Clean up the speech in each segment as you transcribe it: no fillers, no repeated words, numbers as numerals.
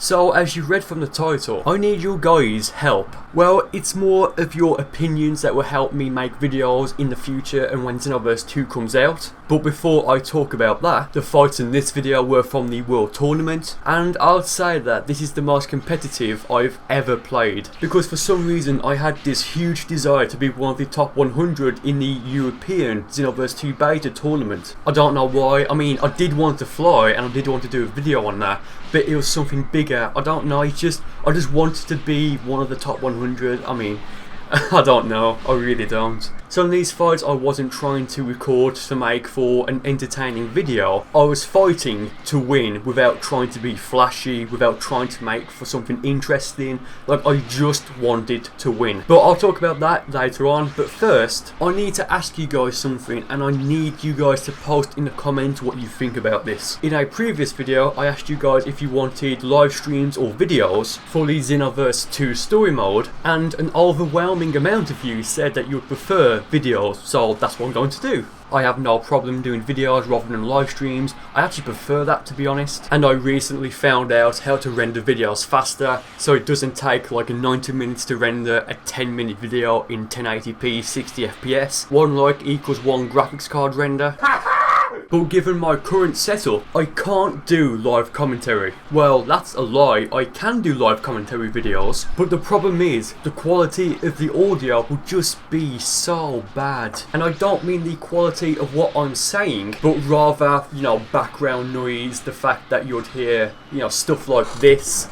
So as you read from the title, I need your guys' help. Well, it's more of your opinions that will help me make videos in the future and when Xenoverse 2 comes out. But before I talk about that, the fights in this video were from the World Tournament, and I'll say that this is the most competitive I've ever played, because for some reason I had this huge desire to be one of the top 100 in the European Xenoverse 2 beta tournament. I don't know why. I mean, I did want to fly and I did want to do a video on that, but it was something bigger. I don't know, I just wanted to be one of the top 100. I mean, I don't know, I really don't. So in these fights I wasn't trying to record to make for an entertaining video. I was fighting to win without trying to be flashy, without trying to make for something interesting. Like, I just wanted to win. But I'll talk about that later on. But first, I need to ask you guys something, and I need you guys to post in the comments what you think about this. In a previous video I asked you guys if you wanted live streams or videos for the Xenoverse 2 story mode, and an overwhelming amount of you said that you would prefer videos, so that's what I'm going to do. I have no problem doing videos rather than live streams. I actually prefer that, to be honest. And I recently found out how to render videos faster, so it doesn't take like 90 minutes to render a 10-minute video in 1080p 60 FPS. One like equals one graphics card render. But given my current setup, I can't do live commentary. Well, that's a lie. I can do live commentary videos, but the problem is the quality of the audio will just be so bad. And I don't mean the quality of what I'm saying, but rather, you know, background noise, the fact that you'd hear, you know, stuff like this,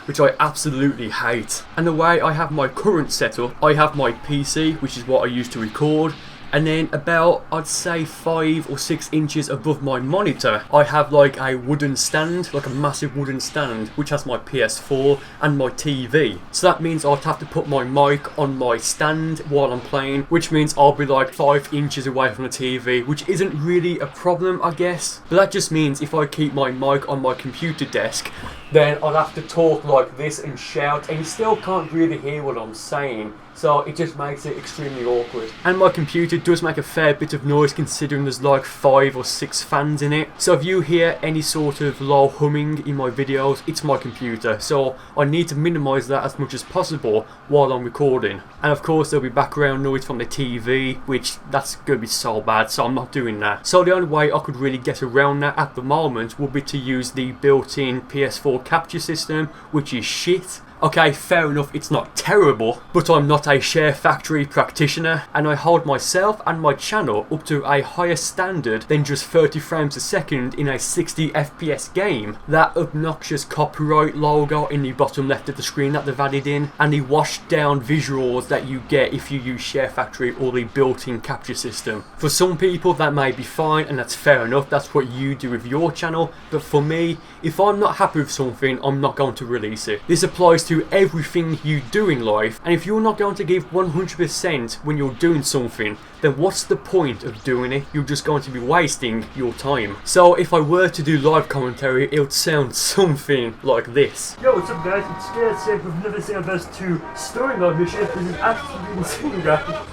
which I absolutely hate. And the way I have my current setup, I have my PC, which is what I use to record, and then about, I'd say 5 or 6 inches above my monitor, I have like a wooden stand, like a massive wooden stand, which has my PS4 and my TV. So that means I'd have to put my mic on my stand while I'm playing, which means I'll be like 5 inches away from the TV, which isn't really a problem, I guess. But that just means if I keep my mic on my computer desk, then I'll have to talk like this and shout, and you still can't really hear what I'm saying. So it just makes it extremely awkward. And my computer does make a fair bit of noise considering there's like 5 or 6 fans in it. So if you hear any sort of low humming in my videos, it's my computer. So I need to minimise that as much as possible while I'm recording. And of course there'll be background noise from the TV, which that's going to be so bad, so I'm not doing that. So the only way I could really get around that at the moment would be to use the built-in PS4 capture system, which is shit. Okay, fair enough, it's not terrible, but I'm not a Share Factory practitioner, and I hold myself and my channel up to a higher standard than just 30 frames a second in a 60 FPS game. That obnoxious copyright logo in the bottom left of the screen that they've added in, and the washed down visuals that you get if you use Share Factory or the built-in capture system. For some people that may be fine, and that's fair enough, that's what you do with your channel, but for me, if I'm not happy with something, I'm not going to release it. This applies to everything you do in life, and if you're not going to give 100% when you're doing something, then what's the point of doing it? You're just going to be wasting your time. So if I were to do live commentary, it would sound something like this. Yo, what's up guys, it's Scared Safe with another Xenoverse 2 story mode mission. This is absolutely insane, guys.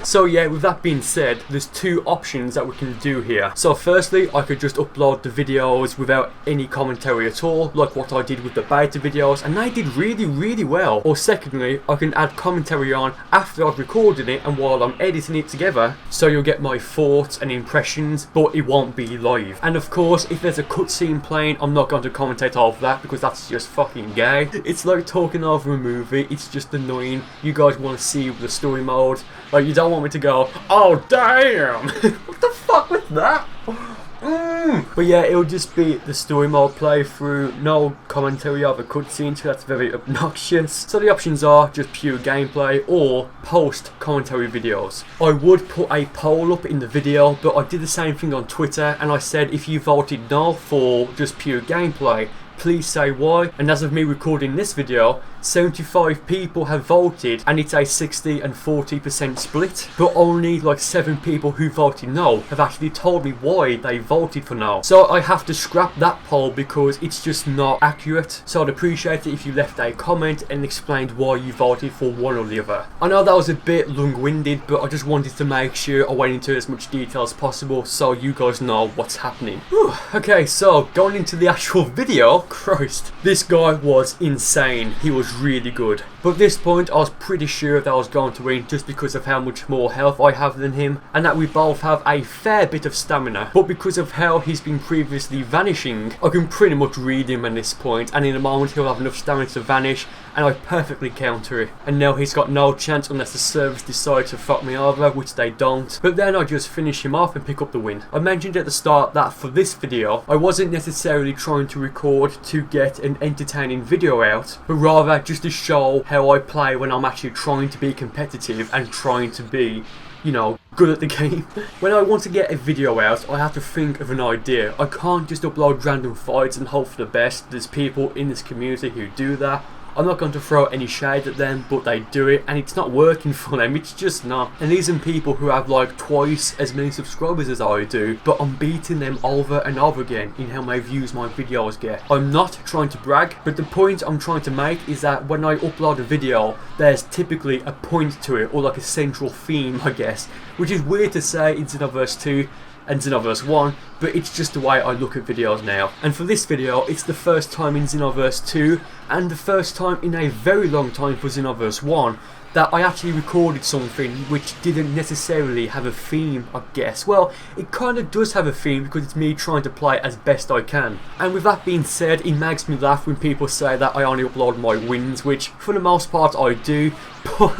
So yeah, with that being said, there's 2 options that we can do here. So firstly, I could just upload the videos without any commentary at all, like what I did with the beta videos, and they did really well. Or secondly, I can add commentary on after I've recorded it and while I'm editing it together, so you'll get my thoughts and impressions, but it won't be live. And of course, if there's a cutscene playing, I'm not going to commentate over that because that's just fucking gay. It's like talking over a movie, it's just annoying. You guys want to see the story mode. Like, you don't want me to go, oh damn, what the fuck was that? But yeah, it'll just be the story mode playthrough, no commentary over cutscenes, so that's very obnoxious. So the options are just pure gameplay or post commentary videos. I would put a poll up in the video, but I did the same thing on Twitter, and I said if you voted no for just pure gameplay, please say why. And as of me recording this video, 75 people have voted and it's a 60 and 40% split, but only like 7 people who voted no have actually told me why they voted for no. So I have to scrap that poll because it's just not accurate. So I'd appreciate it if you left a comment and explained why you voted for one or the other. I know that was a bit long-winded, but I just wanted to make sure I went into as much detail as possible so you guys know what's happening. Whew. Okay, so going into the actual video, Christ, this guy was insane. He was really good. But at this point, I was pretty sure that I was going to win just because of how much more health I have than him, and that we both have a fair bit of stamina. But because of how he's been previously vanishing, I can pretty much read him at this point, and in a moment he'll have enough stamina to vanish, and I perfectly counter it. And now he's got no chance unless the servers decide to fuck me over, which they don't. But then I just finish him off and pick up the win. I mentioned at the start that for this video, I wasn't necessarily trying to record to get an entertaining video out, but rather just to show how I play when I'm actually trying to be competitive and trying to be, you know, good at the game. When I want to get a video out, I have to think of an idea. I can't just upload random fights and hope for the best. There's people in this community who do that. I'm not going to throw any shade at them, but they do it and it's not working for them. It's just not. And these are people who have like twice as many subscribers as I do, but I'm beating them over and over again in how many views my videos get. I'm not trying to brag, but the point I'm trying to make is that when I upload a video, there's typically a point to it, or like a central theme, I guess, which is weird to say in Xenoverse 2 and Xenoverse 1, but it's just the way I look at videos now. And for this video, it's the first time in Xenoverse 2 and the first time in a very long time for Xenoverse 1 that I actually recorded something which didn't necessarily have a theme, I guess. Well, it kind of does have a theme because it's me trying to play as best I can. And with that being said, it makes me laugh when people say that I only upload my wins, which for the most part I do, but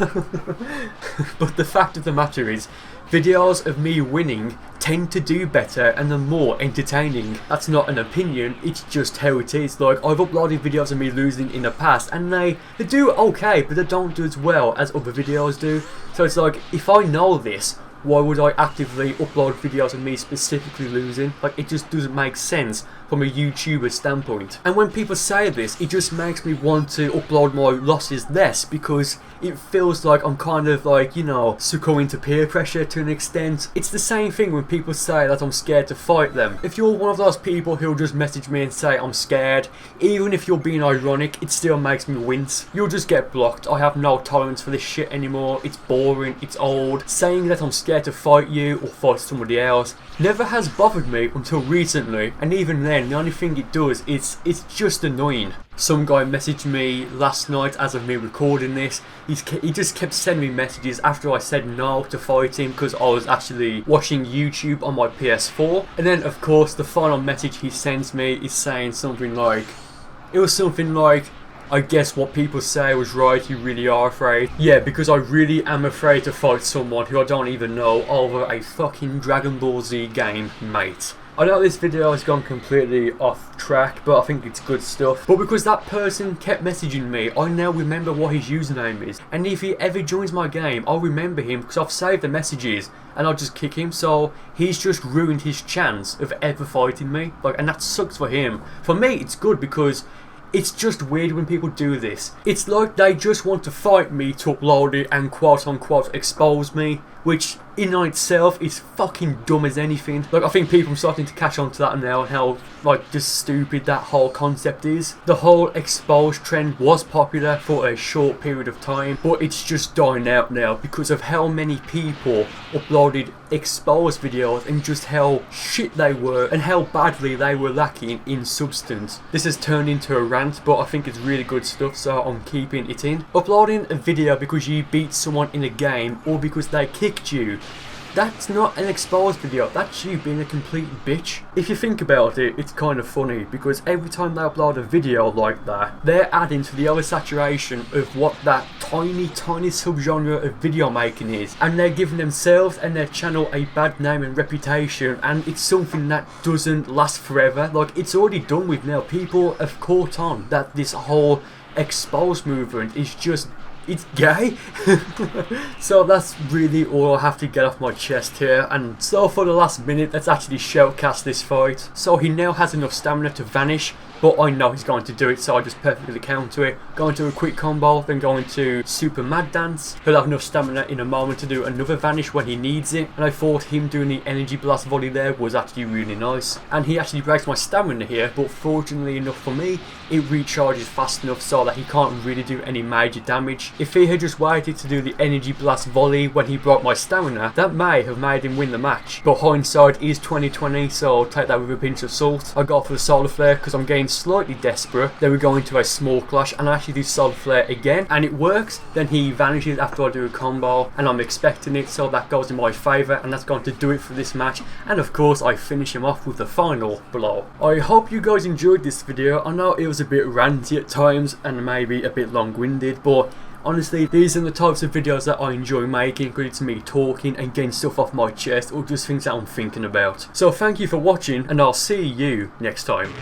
the fact of the matter is, videos of me winning tend to do better and are more entertaining. That's not an opinion, it's just how it is. Like, I've uploaded videos of me losing in the past and they do okay, but they don't do as well as other videos do. So it's like, if I know this, why would I actively upload videos of me specifically losing? Like, it just doesn't make sense from a YouTuber standpoint. And when people say this, it just makes me want to upload my losses less, because it feels like I'm kind of like, you know, succumbing to peer pressure to an extent. It's the same thing when people say that I'm scared to fight them. If you're one of those people who'll just message me and say I'm scared, even if you're being ironic, it still makes me wince. You'll just get blocked. I have no tolerance for this shit anymore. It's boring, it's old. Saying that I'm scared to fight you or fight somebody else never has bothered me until recently, and even then the only thing it does is it's just annoying. Some guy messaged me last night as of me recording this. He just kept sending me messages after I said no to fight him because I was actually watching YouTube on my PS4. And then of course the final message he sends me is saying something like, it was something like, I guess what people say was right, you really are afraid. Yeah, because I really am afraid to fight someone who I don't even know over a fucking Dragon Ball Z game, mate. I know this video has gone completely off track, but I think it's good stuff. But because that person kept messaging me, I now remember what his username is. And if he ever joins my game, I'll remember him because I've saved the messages and I'll just kick him. So he's just ruined his chance of ever fighting me. Like, and that sucks for him. For me, it's good because it's just weird when people do this. It's like they just want to fight me to upload it and quote unquote expose me, which in on itself is fucking dumb as anything. Like, I think people are starting to catch on to that now and how like just stupid that whole concept is. The whole expose trend was popular for a short period of time, but it's just dying out now because of how many people uploaded exposed videos and just how shit they were and how badly they were lacking in substance. This has turned into a rant, but I think it's really good stuff, so I'm keeping it in. Uploading a video because you beat someone in a game or because they kicked you, that's not an exposed video, that's you being a complete bitch. If you think about it, it's kind of funny because every time they upload a video like that, they're adding to the oversaturation of what that tiny subgenre of video making is, and they're giving themselves and their channel a bad name and reputation, and it's something that doesn't last forever. Like, it's already done with now. People have caught on that this whole exposed movement is just it's gay. So that's really all I have to get off my chest here. And so for the last minute, let's actually shoutcast this fight. So he now has enough stamina to vanish, but I know he's going to do it, so I just perfectly counter it. Go into a quick combo, then go into Super Mad Dance. He'll have enough stamina in a moment to do another vanish when he needs it, and I thought him doing the energy blast volley there was actually really nice. And he actually breaks my stamina here, but fortunately enough for me, it recharges fast enough so that he can't really do any major damage. If he had just waited to do the energy blast volley when he broke my stamina, that may have made him win the match. But hindsight is 2020, so take that with a pinch of salt. I go for the solar flare because I'm getting slightly desperate. Then we go into a small clash and I actually do solar flare again and it works. Then he vanishes after I do a combo and I'm expecting it, so that goes in my favour, and that's going to do it for this match. And of course I finish him off with the final blow. I hope you guys enjoyed this video. I know it was a bit ranty at times and maybe a bit long-winded, but honestly, these are the types of videos that I enjoy making, because it's me talking and getting stuff off my chest or just things that I'm thinking about. So thank you for watching and I'll see you next time.